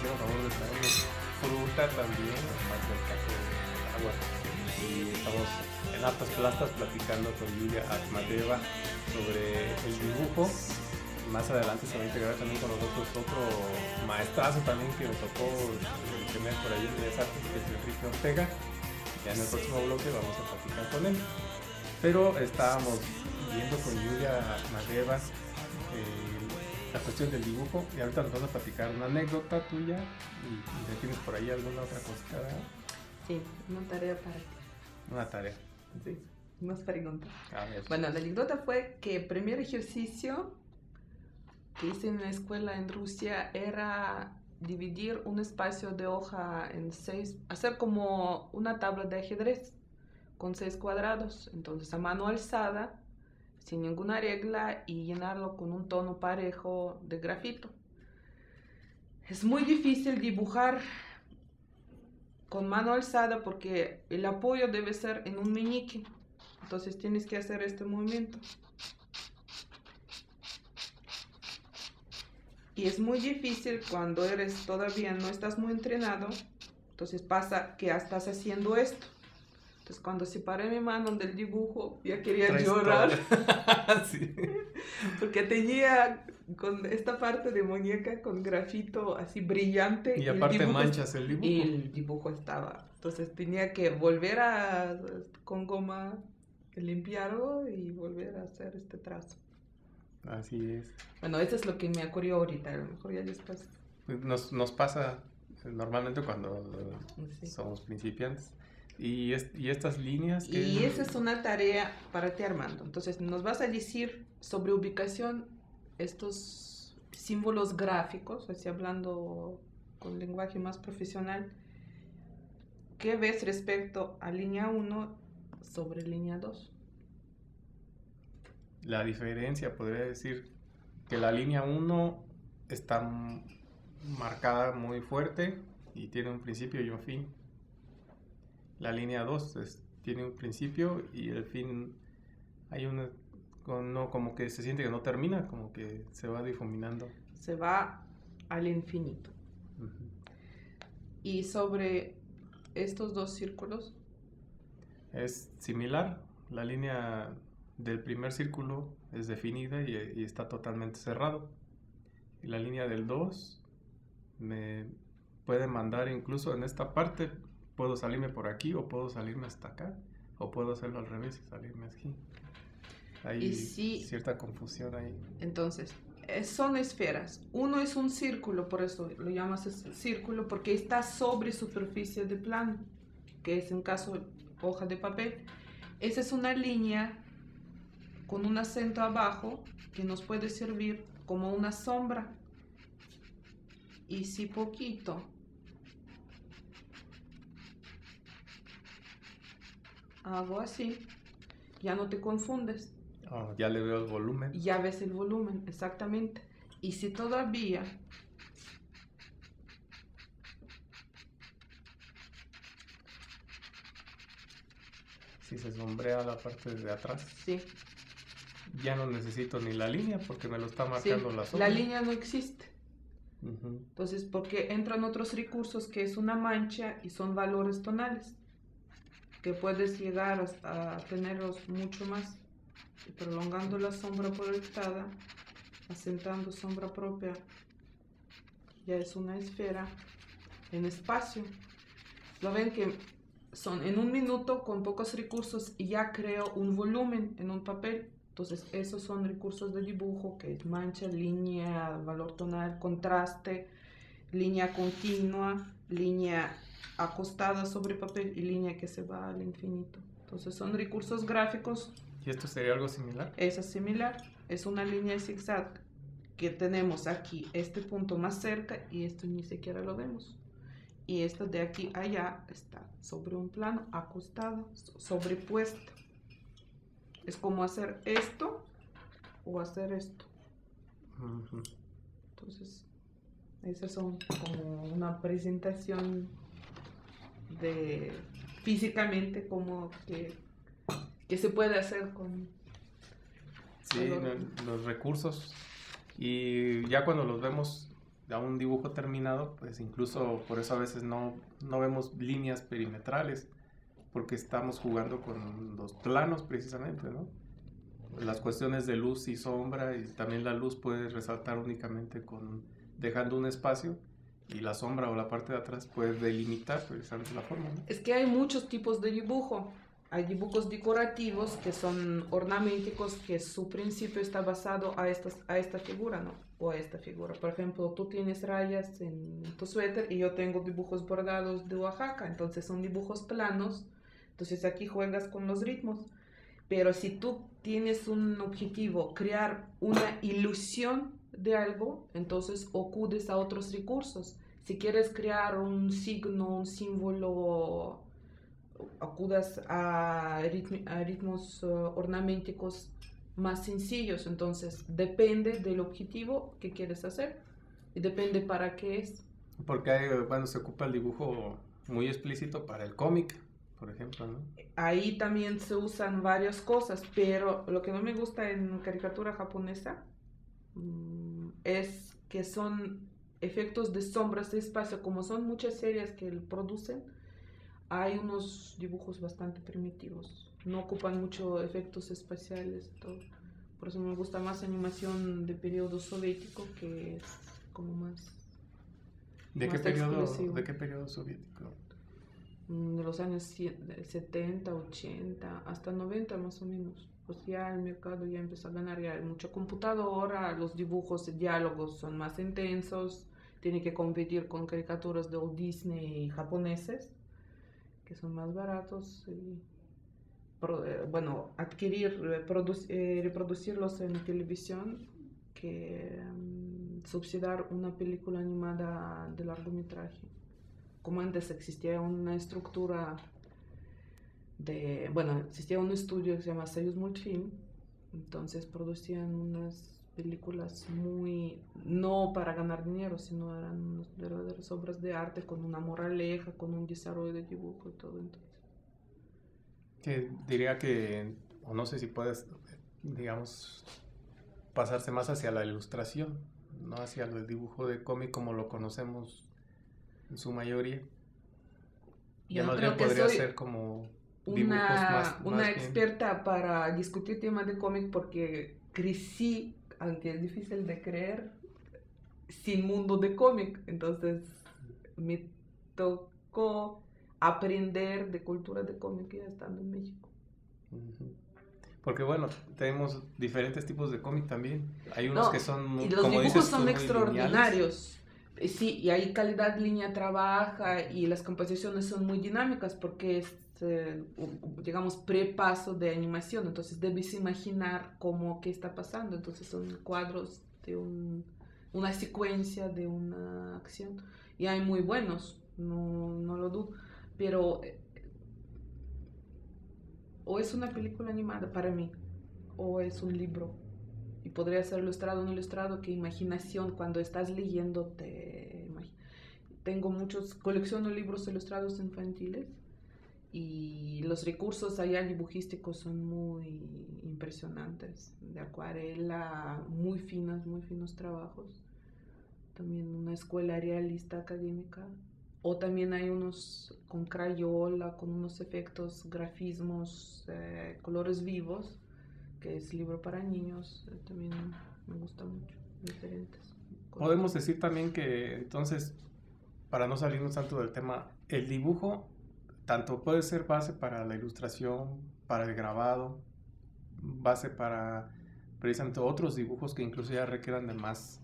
hicieron favor de traernos fruta también, además del café del agua. Y estamos en hartas plastas platicando con Yulia Akhmadeva sobre el dibujo. Más adelante se va a integrar también con nosotros otro maestrazo también que nos tocó tener por ahí en Bellas Artes, que es Enrique Ortega. Ya en el próximo bloque vamos a platicar con él. Pero estábamos viendo con Yulia Akhmadeva la cuestión del dibujo, y ahorita nos vas a platicar una anécdota tuya y tienes por ahí alguna otra cosa. Sí, una tarea para ti. Una tarea. Sí, unas preguntas. A ver. Bueno, la anécdota fue que el primer ejercicio que hice en la escuela en Rusia era dividir un espacio de hoja en 6, hacer como una tabla de ajedrez con 6 cuadrados, entonces a mano alzada, sin ninguna regla, y llenarlo con un tono parejo de grafito. Es muy difícil dibujar con mano alzada porque el apoyo debe ser en un meñique, entonces tienes que hacer este movimiento. Y es muy difícil cuando todavía no estás muy entrenado, entonces pasa que estás haciendo esto. Entonces cuando separé mi mano del dibujo ya quería llorar. Sí. Porque tenía con esta parte de muñeca con grafito así brillante. Y aparte manchas el dibujo. Y el dibujo estaba. Entonces tenía que volver con goma limpiarlo y volver a hacer este trazo. Así es. Bueno, eso es lo que me ocurrió ahorita, a lo mejor ya después. Nos pasa normalmente cuando Sí. somos principiantes. Y estas líneas que... Y esa es una tarea para ti, Armando. Entonces nos vas a decir sobre ubicación estos símbolos gráficos, así hablando con lenguaje más profesional. ¿Qué ves respecto a línea 1 sobre línea 2? La diferencia, podría decir que la línea 1 está marcada muy fuerte y tiene un principio y un fin. La línea 2 tiene un principio y el fin, hay como que se siente que no termina, como que se va difuminando. Se va al infinito. Uh-huh. Y sobre estos dos círculos. Es similar, la línea del primer círculo es definida y está totalmente cerrado. Y la línea del 2 me puede mandar incluso en esta parte. Puedo salirme por aquí o puedo salirme hasta acá o puedo hacerlo al revés y salirme aquí. Hay cierta confusión ahí. Entonces, son esferas. Uno es un círculo, por eso lo llamas círculo, porque está sobre superficie de plano, que es en caso hoja de papel. Esa es una línea con un acento abajo que nos puede servir como una sombra. Y si poquito hago así, ya no te confundes. Oh, ya le veo el volumen. Ya ves el volumen, exactamente. Y si todavía si se sombrea la parte de atrás, sí, ya no necesito ni la línea porque me lo está marcando la sombra. La línea no existe. Uh-huh. Entonces, porque entran otros recursos que es una mancha y son valores tonales, que puedes llegar a tenerlos mucho más, prolongando la sombra proyectada, asentando sombra propia, ya es una esfera en espacio. Lo ven que son en un minuto con pocos recursos y ya creo un volumen en un papel. Entonces esos son recursos de dibujo, que es mancha, línea, valor tonal, contraste, línea continua, línea acostada sobre papel y línea que se va al infinito. Entonces son recursos gráficos. ¿Y esto sería algo similar? Esa es similar, es una línea zigzag que tenemos aquí, este punto más cerca y esto ni siquiera lo vemos. Y esto de aquí a allá está sobre un plano, acostado, sobrepuesto. Es como hacer esto o hacer esto. Uh-huh. Entonces, esas son como una presentación de físicamente como que se puede hacer con... Sí, los recursos. Y ya cuando los vemos a un dibujo terminado, pues incluso por eso a veces no vemos líneas perimetrales, porque estamos jugando con los planos precisamente, ¿no? Las cuestiones de luz y sombra, y también la luz puede resaltar únicamente dejando un espacio, y la sombra o la parte de atrás puede delimitar precisamente la forma, ¿no? Es que hay muchos tipos de dibujo. Hay dibujos decorativos que son ornamenticos, que su principio está basado a esta figura, ¿no? O a esta figura. Por ejemplo, tú tienes rayas en tu suéter y yo tengo dibujos bordados de Oaxaca, entonces son dibujos planos. Entonces aquí juegas con los ritmos. Pero si tú tienes un objetivo, crear una ilusión de algo, entonces acudes a otros recursos. Si quieres crear un signo, un símbolo, acudas a ritmos ornamenticos más sencillos. Entonces depende del objetivo que quieres hacer y depende para qué es. Porque se ocupa el dibujo muy explícito para el cómic, por ejemplo, ¿no? Ahí también se usan varias cosas, pero lo que no me gusta en caricatura japonesa es que son efectos de sombras de espacio. Como son muchas series que producen, hay unos dibujos bastante primitivos. No ocupan mucho efectos espaciales, todo. Por eso me gusta más animación de periodo soviético, que es como más... ¿De qué periodo soviético? De los años 70, 80, hasta 90 más o menos. Pues ya el mercado ya empezó a ganar, ya hay mucha computadora, los dibujos y diálogos son más intensos, tiene que competir con caricaturas de Walt Disney japoneses, que son más baratos, y reproducirlos en televisión que subsidiar una película animada de largometraje. Como antes existía una estructura existía un estudio que se llama Soyuz Multfilm, entonces producían unas películas no para ganar dinero, sino eran unas verdaderas obras de arte con una moraleja, con un desarrollo de dibujo y todo. Entonces, que diría que, o no sé si puedes, digamos, pasarse más hacia la ilustración, no hacia el dibujo de cómic como lo conocemos en su mayoría. Ya más bien podría ser como una experta para discutir temas de cómic, porque crecí, aunque es difícil de creer, sin mundo de cómic. Entonces me tocó aprender de cultura de cómic ya estando en México. Porque tenemos diferentes tipos de cómic también. Hay unos que son, y los como dibujos dices, son muy extraordinarios. Sí, y ahí calidad línea trabaja y las composiciones son muy dinámicas porque es, digamos, prepaso de animación. Entonces debes imaginar qué está pasando. Entonces son cuadros de una secuencia de una acción. Y hay muy buenos, no lo dudo. Pero o es una película animada para mí, o es un libro. Y podría ser ilustrado o no ilustrado, qué imaginación cuando estás leyendo colecciono libros ilustrados infantiles y los recursos allá dibujísticos son muy impresionantes, de acuarela, muy finos trabajos. También una escuela realista académica. O también hay unos con crayola, con unos efectos, grafismos, colores vivos, que es libro para niños. También me gusta mucho, diferentes cosas. Podemos decir también que entonces, para no salirnos tanto del tema, el dibujo tanto puede ser base para la ilustración, para el grabado, base para precisamente otros dibujos que incluso ya requieran de más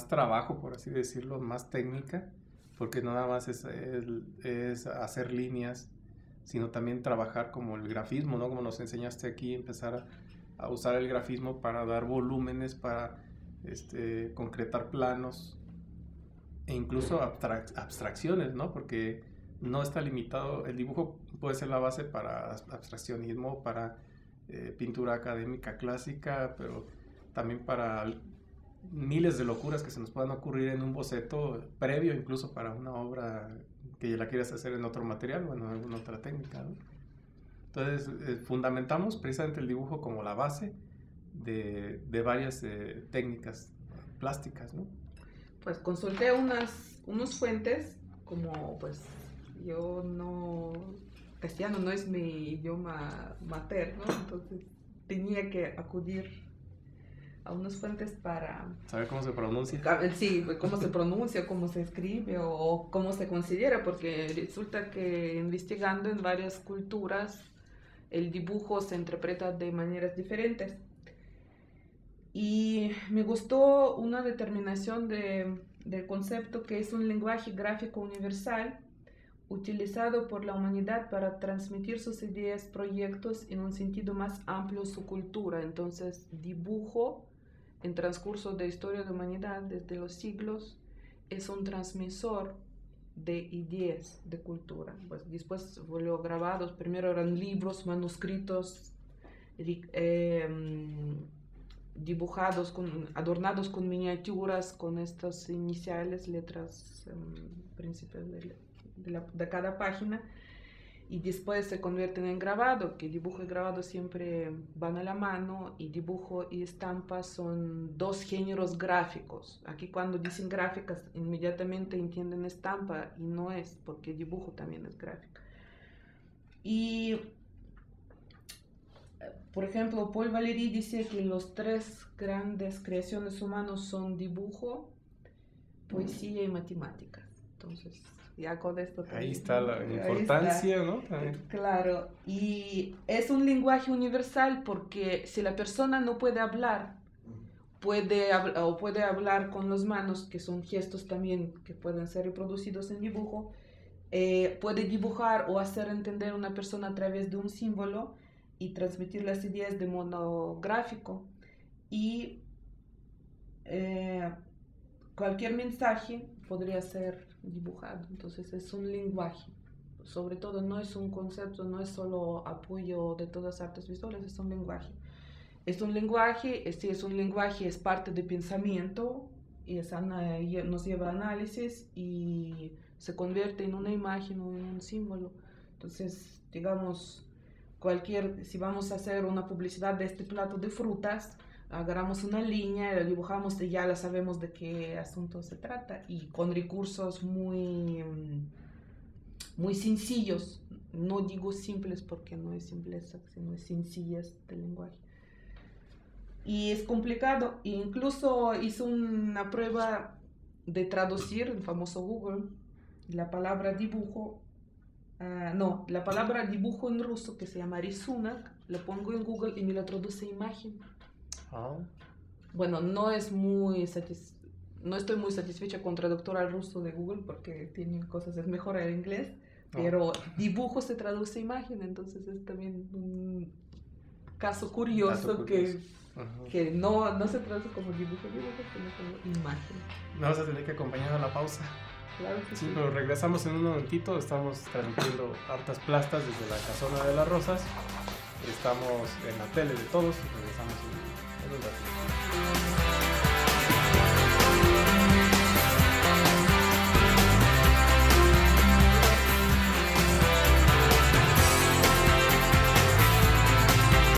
trabajo, por así decirlo, más técnica, porque no nada más es hacer líneas, sino también trabajar como el grafismo, ¿no? Como nos enseñaste aquí, empezar a usar el grafismo para dar volúmenes, para concretar planos e incluso abstracciones, ¿no? Porque no está limitado, el dibujo puede ser la base para abstraccionismo, para pintura académica clásica, pero también para miles de locuras que se nos puedan ocurrir en un boceto previo, incluso para una obra que la quieras hacer en otro material o en alguna otra técnica, ¿no? Entonces fundamentamos precisamente el dibujo como la base de varias técnicas plásticas, ¿no? Pues consulté unas fuentes, como pues yo no, castellano no es mi idioma materno, entonces tenía que acudir a unas fuentes para saber cómo se pronuncia. Sí, cómo se pronuncia, cómo se escribe o cómo se considera, porque resulta que investigando en varias culturas el dibujo se interpreta de maneras diferentes. Y me gustó una determinación del concepto que es un lenguaje gráfico universal utilizado por la humanidad para transmitir sus ideas, proyectos en un sentido más amplio su cultura. Entonces, dibujo en transcurso de historia de la humanidad desde los siglos es un transmisor de ideas, de cultura. Pues después volvió grabados, primero eran libros, manuscritos, dibujados, adornados con miniaturas, con estas iniciales, letras principales de cada página, y después se convierten en grabado, que dibujo y grabado siempre van a la mano, y dibujo y estampa son dos géneros gráficos. Aquí cuando dicen gráficas inmediatamente entienden estampa, y no es, porque dibujo también es gráfica. Y por ejemplo, Paul Valéry dice que los tres grandes creaciones humanas son dibujo, poesía y matemáticas. Entonces, ya con esto también, ahí está la importancia, ¿no? También. Claro, y es un lenguaje universal porque si la persona no puede hablar, puede hablar con las manos, que son gestos también que pueden ser reproducidos en dibujo, puede dibujar o hacer entender a una persona a través de un símbolo y transmitir las ideas de modo gráfico, y cualquier mensaje podría ser dibujado. Entonces es un lenguaje, sobre todo no es un concepto, no es solo apoyo de todas las artes visuales, es un lenguaje. Es un lenguaje, si es un lenguaje es parte de pensamiento, y nos lleva a análisis y se convierte en una imagen o en un símbolo. Entonces, digamos, si vamos a hacer una publicidad de este plato de frutas, agarramos una línea, la dibujamos y ya la sabemos de qué asunto se trata, y con recursos muy sencillos, no digo simples porque no es simpleza, sino es sencillez del lenguaje. Y es complicado, e incluso hice una prueba de traducir, el famoso Google, la palabra dibujo, la palabra dibujo en ruso, que se llama рисунок, lo pongo en Google y me lo traduce imagen. Bueno, no estoy muy satisfecha con traductor al ruso de Google porque tiene cosas, es mejor el inglés, pero dibujo se traduce imagen, entonces es también un caso curioso. Que no se traduce como dibujo, sino como imagen. Vamos a tener que acompañar a la pausa. Claro que sí. Pero regresamos en un momentito. Estamos transmitiendo Artes Plastas desde la Casona de las Rosas. Estamos en la tele de todos y regresamos en un ratito.